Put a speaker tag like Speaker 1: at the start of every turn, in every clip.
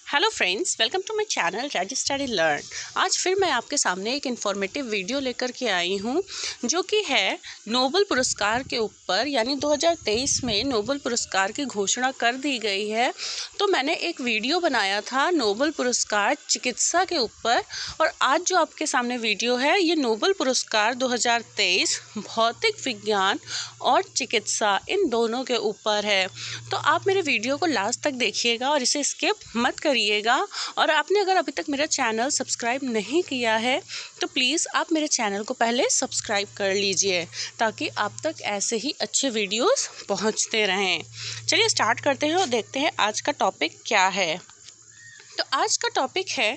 Speaker 1: Hello friends, welcome to my channel ready study learn. आज फिर मैं आपके सामने एक इन्फॉर्मेटिव वीडियो लेकर के आई हूँ जो कि है नोबेल पुरस्कार के ऊपर। यानी 2023 में नोबेल पुरस्कार की घोषणा कर दी गई है। तो मैंने एक वीडियो बनाया था नोबेल पुरस्कार चिकित्सा के ऊपर, और आज जो आपके सामने वीडियो है ये नोबेल पुरस्कार 2023 भौतिक विज्ञान और चिकित्सा इन दोनों के ऊपर है। तो आप मेरे वीडियो को लास्ट तक देखिएगा और इसे स्किप मत करिएगा। और आपने अगर अभी तक मेरा चैनल सब्सक्राइब नहीं किया है तो प्लीज़ आप मेरे चैनल को पहले सब्सक्राइब कर लीजिए ताकि आप तक ऐसे ही अच्छे वीडियोस पहुंचते रहें। चलिए स्टार्ट करते हैं और देखते हैं आज का टॉपिक क्या है। तो आज का टॉपिक है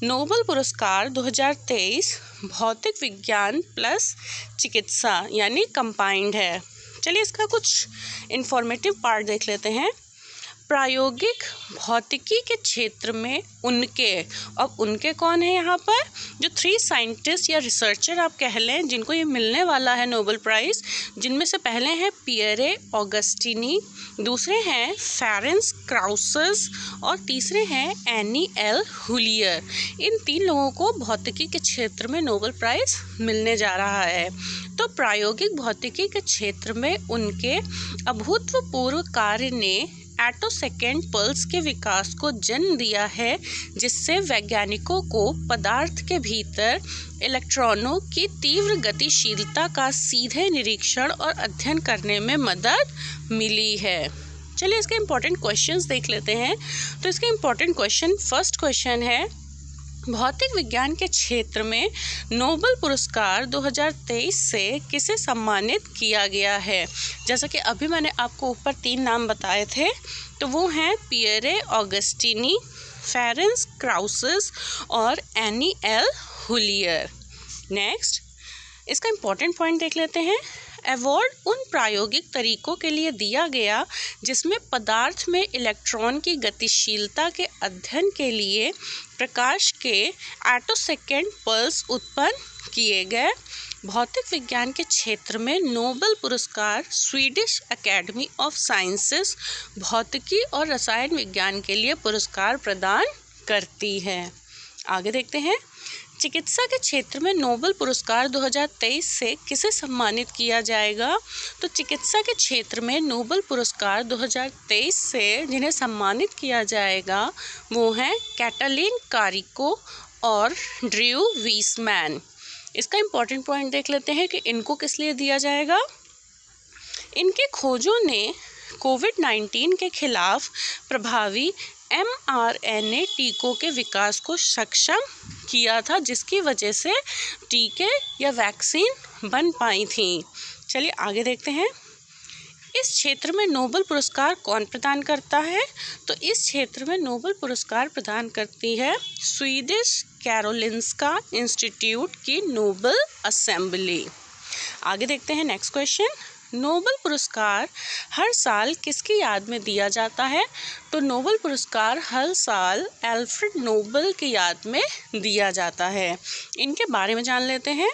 Speaker 1: नोबेल पुरस्कार 2023 भौतिक विज्ञान प्लस चिकित्सा यानी कंबाइंड है। चलिए इसका कुछ इन्फॉर्मेटिव पार्ट देख लेते हैं। प्रायोगिक भौतिकी के क्षेत्र में उनके कौन है यहाँ पर, जो 3 साइंटिस्ट या रिसर्चर आप कह लें जिनको ये मिलने वाला है नोबेल प्राइज़, जिनमें से पहले हैं पियरे ऑगस्टिनी, दूसरे हैं फेरेंस क्राउसेस और तीसरे हैं एनी एल हुलियर। इन 3 लोगों को भौतिकी के क्षेत्र में नोबेल प्राइज़ मिलने जा रहा है। तो प्रायोगिक भौतिकी के क्षेत्र में उनके अभूतपूर्व कार्य ने एटोसेकेंड पल्स के विकास को जन्म दिया है, जिससे वैज्ञानिकों को पदार्थ के भीतर इलेक्ट्रॉनों की तीव्र गतिशीलता का सीधे निरीक्षण और अध्ययन करने में मदद मिली है। चलिए इसके इम्पोर्टेंट क्वेश्चंस देख लेते हैं। तो इसके इम्पोर्टेंट क्वेश्चन, फर्स्ट क्वेश्चन है भौतिक विज्ञान के क्षेत्र में नोबेल पुरस्कार 2023 से किसे सम्मानित किया गया है। जैसा कि अभी मैंने आपको ऊपर 3 नाम बताए थे, तो वो हैं पियरे ऑगस्टिनी, फेरेंस क्राउसेस और एनी एल हुलियर। नेक्स्ट इसका इम्पोर्टेंट पॉइंट देख लेते हैं। अवार्ड उन प्रायोगिक तरीकों के लिए दिया गया जिसमें पदार्थ में इलेक्ट्रॉन की गतिशीलता के अध्ययन के लिए प्रकाश के एटोसेकेंड पल्स उत्पन्न किए गए। भौतिक विज्ञान के क्षेत्र में नोबेल पुरस्कार स्वीडिश एकेडमी ऑफ साइंसेस भौतिकी और रसायन विज्ञान के लिए पुरस्कार प्रदान करती है। आगे देखते हैं चिकित्सा के क्षेत्र में नोबेल पुरस्कार 2023 से किसे सम्मानित किया जाएगा। तो चिकित्सा के क्षेत्र में नोबेल पुरस्कार 2023 से जिन्हें सम्मानित किया जाएगा वो हैं कैटलीन कारिको और ड्रू वीसमैन। इसका इम्पोर्टेंट पॉइंट देख लेते हैं कि इनको किस लिए दिया जाएगा। इनके खोजों ने कोविड-19 के खिलाफ प्रभावी mRNA टीकों के विकास को सक्षम किया था, जिसकी वजह से टीके या वैक्सीन बन पाई थी। चलिए आगे देखते हैं इस क्षेत्र में नोबेल पुरस्कार कौन प्रदान करता है। तो इस क्षेत्र में नोबेल पुरस्कार प्रदान करती है स्वीडिश कैरोलिंस्का इंस्टीट्यूट की नोबेल असेंबली। आगे देखते हैं नेक्स्ट क्वेश्चन। नोबेल पुरस्कार हर साल किसकी याद में दिया जाता है। तो नोबेल पुरस्कार हर साल अल्फ्रेड नोबेल की याद में दिया जाता है। इनके बारे में जान लेते हैं।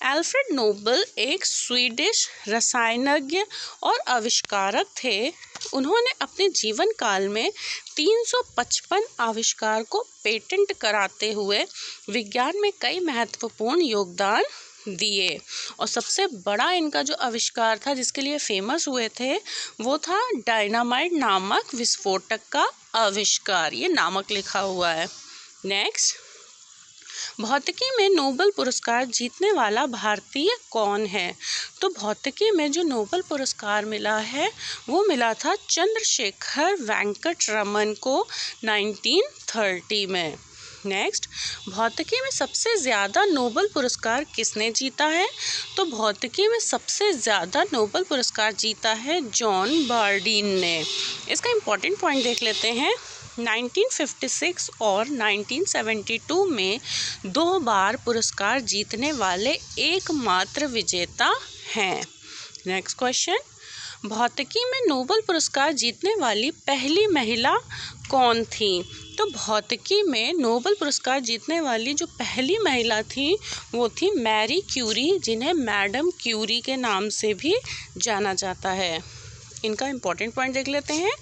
Speaker 1: अल्फ्रेड नोबेल एक स्वीडिश रसायनज्ञ और आविष्कारक थे। उन्होंने अपने जीवन काल में 355 आविष्कार को पेटेंट कराते हुए विज्ञान में कई महत्वपूर्ण योगदान दिए। और सबसे बड़ा इनका जो आविष्कार था जिसके लिए फेमस हुए थे वो था डायनामाइट नामक विस्फोटक का आविष्कार। ये नामक लिखा हुआ है। नेक्स्ट भौतिकी में नोबेल पुरस्कार जीतने वाला भारतीय कौन है। तो भौतिकी में जो नोबेल पुरस्कार मिला है वो मिला था चंद्रशेखर वेंकट रमन को 1930 में। नेक्स्ट भौतिकी में सबसे ज़्यादा नोबेल पुरस्कार किसने जीता है। तो भौतिकी में सबसे ज़्यादा नोबेल पुरस्कार जीता है जॉन बार्डीन ने। इसका इम्पोर्टेंट पॉइंट देख लेते हैं। 1956 और 1972 में 2 बार पुरस्कार जीतने वाले एकमात्र विजेता हैं। नेक्स्ट क्वेश्चन भौतिकी में नोबेल पुरस्कार जीतने वाली पहली महिला कौन थी। तो भौतिकी में नोबेल पुरस्कार जीतने वाली जो पहली महिला थी वो थी मैरी क्यूरी, जिन्हें मैडम क्यूरी के नाम से भी जाना जाता है। इनका इम्पोर्टेंट पॉइंट देख लेते हैं।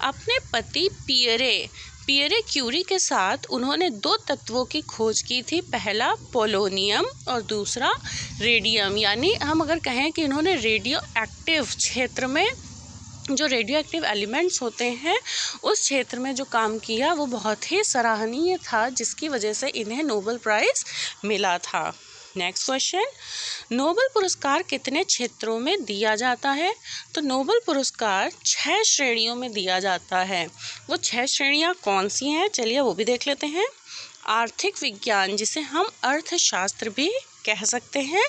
Speaker 1: अपने पति पियरे पियरे क्यूरी के साथ उन्होंने 2 तत्वों की खोज की थी, पहला पोलोनियम और दूसरा रेडियम। यानी हम अगर कहें कि इन्होंने रेडियो एक्टिव क्षेत्र में जो रेडियो एक्टिव एलिमेंट्स होते हैं उस क्षेत्र में जो काम किया वो बहुत ही सराहनीय था, जिसकी वजह से इन्हें नोबेल प्राइज़ मिला था। नेक्स्ट क्वेश्चन, नोबेल पुरस्कार कितने क्षेत्रों में दिया जाता है? तो नोबेल पुरस्कार 6 श्रेणियों में दिया जाता है। वो 6 श्रेणियाँ कौन सी हैं, चलिए वो भी देख लेते हैं। आर्थिक विज्ञान, जिसे हम अर्थशास्त्र भी कह सकते हैं,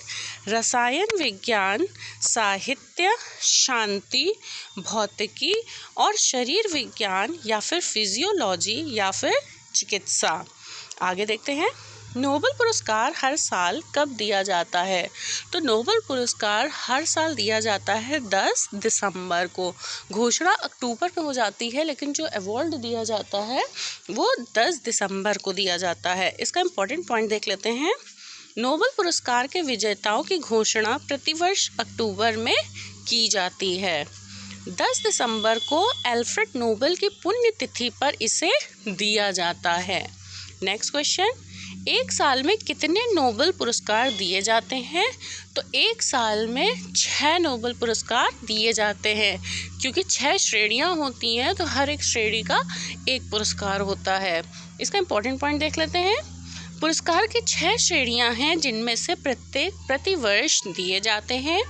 Speaker 1: रसायन विज्ञान, साहित्य, शांति, भौतिकी और शरीर विज्ञान या फिर फिजियोलॉजी या फिर चिकित्सा। आगे देखते हैं, नोबेल पुरस्कार हर साल कब दिया जाता है? तो नोबेल पुरस्कार हर साल दिया जाता है 10 दिसंबर को। घोषणा अक्टूबर में हो जाती है, लेकिन जो अवार्ड दिया जाता है वो 10 दिसंबर को दिया जाता है। इसका इम्पोर्टेंट पॉइंट देख लेते हैं। नोबेल पुरस्कार के विजेताओं की घोषणा प्रतिवर्ष अक्टूबर में की जाती है। 10 दिसंबर को अल्फ्रेड नोबेल की पुण्यतिथि पर इसे दिया जाता है। नेक्स्ट क्वेश्चन, एक साल में कितने नोबेल पुरस्कार दिए जाते हैं? तो एक साल में 6 नोबेल पुरस्कार दिए जाते हैं, क्योंकि 6 श्रेणियां होती हैं तो हर एक श्रेणी का एक पुरस्कार होता है। इसका इम्पोर्टेंट पॉइंट देख लेते हैं। पुरस्कार की 6 श्रेणियां हैं, जिनमें से प्रत्येक प्रतिवर्ष दिए जाते हैं।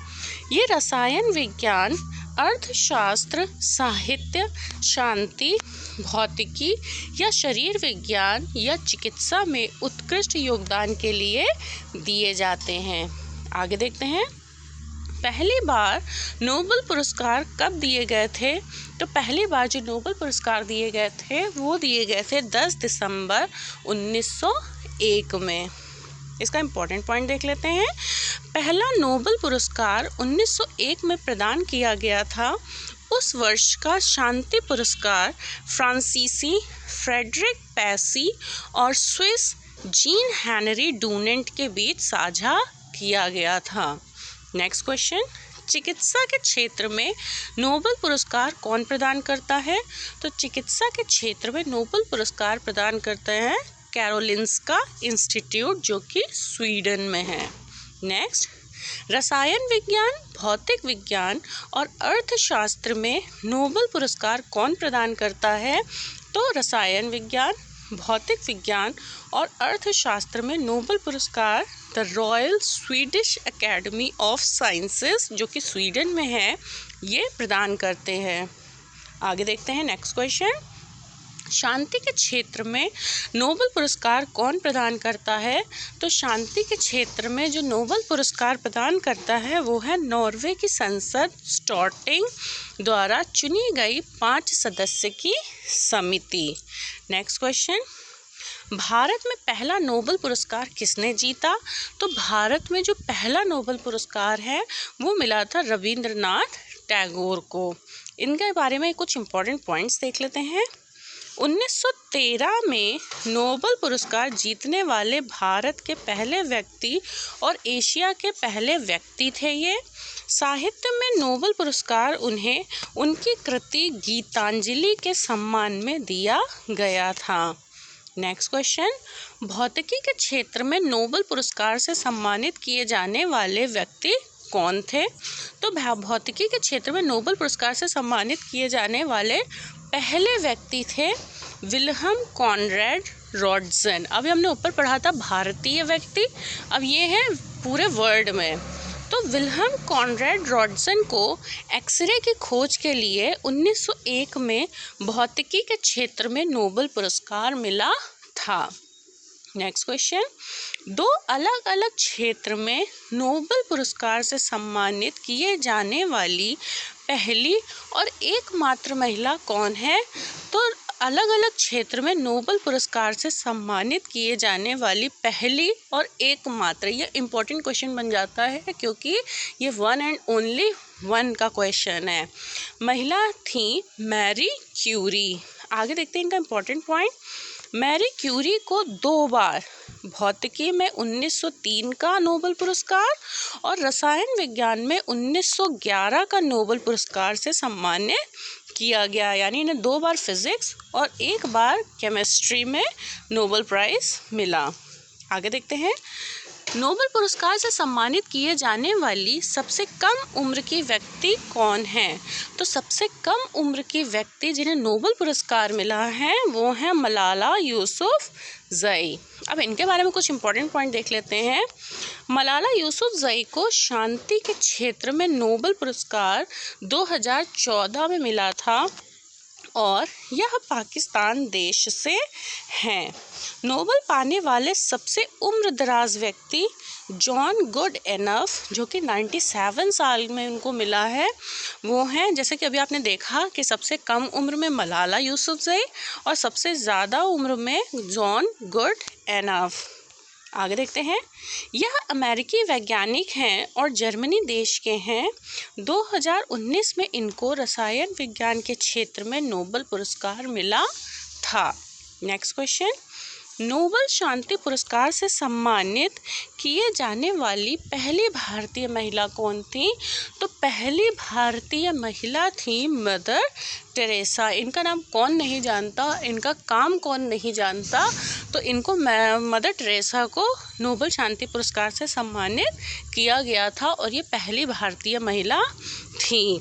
Speaker 1: ये रसायन विज्ञान, अर्थशास्त्र, साहित्य, शांति, भौतिकी या शरीर विज्ञान या चिकित्सा में उत्कृष्ट योगदान के लिए दिए जाते हैं। आगे देखते हैं, पहली बार नोबेल पुरस्कार कब दिए गए थे? तो पहली बार जो नोबेल पुरस्कार दिए गए थे वो दिए गए थे 10 दिसंबर 1901 में। इसका इम्पोर्टेंट पॉइंट देख लेते हैं। पहला नोबेल पुरस्कार 1901 में प्रदान किया गया था। उस वर्ष का शांति पुरस्कार फ्रांसीसी फ्रेडरिक पैसी और स्विस जीन हेनरी डूनेंट के बीच साझा किया गया था। नेक्स्ट क्वेश्चन, चिकित्सा के क्षेत्र में नोबेल पुरस्कार कौन प्रदान करता है? तो चिकित्सा के क्षेत्र में नोबेल पुरस्कार प्रदान करते हैं कैरोलिंस्का इंस्टीट्यूट, जो कि स्वीडन में है। नेक्स्ट, रसायन विज्ञान, भौतिक विज्ञान और अर्थशास्त्र में नोबेल पुरस्कार कौन प्रदान करता है? तो रसायन विज्ञान, भौतिक विज्ञान और अर्थशास्त्र में नोबेल पुरस्कार the royal Swedish academy of sciences, जो कि स्वीडन में है, ये प्रदान करते हैं। आगे देखते हैं नेक्स्ट क्वेश्चन, शांति के क्षेत्र में नोबेल पुरस्कार कौन प्रदान करता है? तो शांति के क्षेत्र में जो नोबेल पुरस्कार प्रदान करता है वो है नॉर्वे की संसद स्टॉर्टिंग द्वारा चुनी गई 5 सदस्य की समिति। नेक्स्ट क्वेश्चन, भारत में पहला नोबेल पुरस्कार किसने जीता? तो भारत में जो पहला नोबेल पुरस्कार है वो मिला था रविंद्रनाथ टैगोर को। इनके बारे में कुछ इम्पोर्टेंट पॉइंट्स देख लेते हैं। 1913 में नोबेल पुरस्कार जीतने वाले भारत के पहले व्यक्ति और एशिया के पहले व्यक्ति थे ये। साहित्य में नोबेल पुरस्कार उन्हें उनकी कृति गीतांजलि के सम्मान में दिया गया था। नेक्स्ट क्वेश्चन, भौतिकी के क्षेत्र में नोबेल पुरस्कार से सम्मानित किए जाने वाले व्यक्ति कौन थे? तो भौतिकी के क्षेत्र में नोबेल पुरस्कार से सम्मानित किए जाने वाले पहले व्यक्ति थे विल्हम कॉनरेड रॉड्सन। अभी हमने ऊपर पढ़ा था भारतीय व्यक्ति, अब ये है पूरे वर्ल्ड में। तो विल्हम कॉनरेड रॉड्सन को एक्सरे की खोज के लिए 1901 में भौतिकी के क्षेत्र में नोबेल पुरस्कार मिला था। नेक्स्ट क्वेश्चन, 2 अलग अलग क्षेत्र में नोबेल पुरस्कार से सम्मानित किए जाने वाली पहली और एकमात्र महिला कौन है? तो अलग अलग क्षेत्र में नोबेल पुरस्कार से सम्मानित किए जाने वाली पहली और एकमात्र, ये इम्पोर्टेंट क्वेश्चन बन जाता है क्योंकि ये 1 एंड ओनली 1 का क्वेश्चन है। महिला थी मैरी क्यूरी। आगे देखते हैं इनका इम्पोर्टेंट पॉइंट। मैरी क्यूरी को 2 बार भौतिकी में 1903 का नोबेल पुरस्कार और रसायन विज्ञान में 1911 का नोबेल पुरस्कार से सम्मानित किया गया, यानी इन्हें 2 बार फिज़िक्स और 1 बार केमिस्ट्री में नोबेल प्राइज़ मिला। आगे देखते हैं, नोबेल पुरस्कार से सम्मानित किए जाने वाली सबसे कम उम्र की व्यक्ति कौन है? तो सबसे कम उम्र की व्यक्ति जिन्हें नोबेल पुरस्कार मिला है वो है मलाला यूसुफ़ज़ई। अब इनके बारे में कुछ इम्पोर्टेंट पॉइंट देख लेते हैं। मलाला यूसुफ़ज़ई को शांति के क्षेत्र में नोबेल पुरस्कार 2014 में मिला था और यह पाकिस्तान देश से हैं। नोबेल पाने वाले सबसे उम्रदराज व्यक्ति जॉन गुडएनफ, जो कि 97 साल में उनको मिला है, वो हैं, जैसे कि अभी आपने देखा कि सबसे कम उम्र में मलाला यूसुफ़ज़ई और सबसे ज़्यादा उम्र में जॉन गुडएनफ। आगे देखते हैं, यह अमेरिकी वैज्ञानिक हैं और जर्मनी देश के हैं। 2019 में इनको रसायन विज्ञान के क्षेत्र में नोबेल पुरस्कार मिला था। नेक्स्ट क्वेश्चन, नोबेल शांति पुरस्कार से सम्मानित किए जाने वाली पहली भारतीय महिला कौन थी? तो पहली भारतीय महिला थी मदर टेरेसा। इनका नाम कौन नहीं जानता, इनका काम कौन नहीं जानता, तो इनको मदर टेरेसा को नोबेल शांति पुरस्कार से सम्मानित किया गया था और ये पहली भारतीय महिला थी।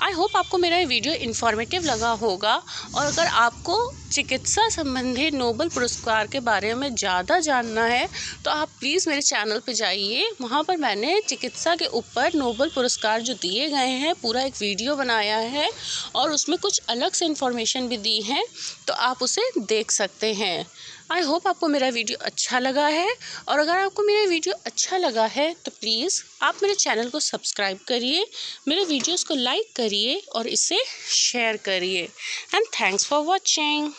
Speaker 1: आई होप आपको मेरा ये वीडियो इन्फॉर्मेटिव लगा होगा और अगर आपको चिकित्सा संबंधी नोबेल पुरस्कार के बारे में ज़्यादा जानना है तो आप प्लीज़ मेरे चैनल पे जाइए। वहाँ पर मैंने चिकित्सा के ऊपर नोबेल पुरस्कार जो दिए गए हैं पूरा एक वीडियो बनाया है और उसमें कुछ अलग से इन्फॉर्मेशन भी दी है, तो आप उसे देख सकते हैं। आई होप आपको मेरा वीडियो अच्छा लगा है और अगर आपको मेरा वीडियो अच्छा लगा है तो प्लीज़ आप मेरे चैनल को सब्सक्राइब करिए, मेरे वीडियोस को लाइक करिए और इसे शेयर करिए। And thanks for watching.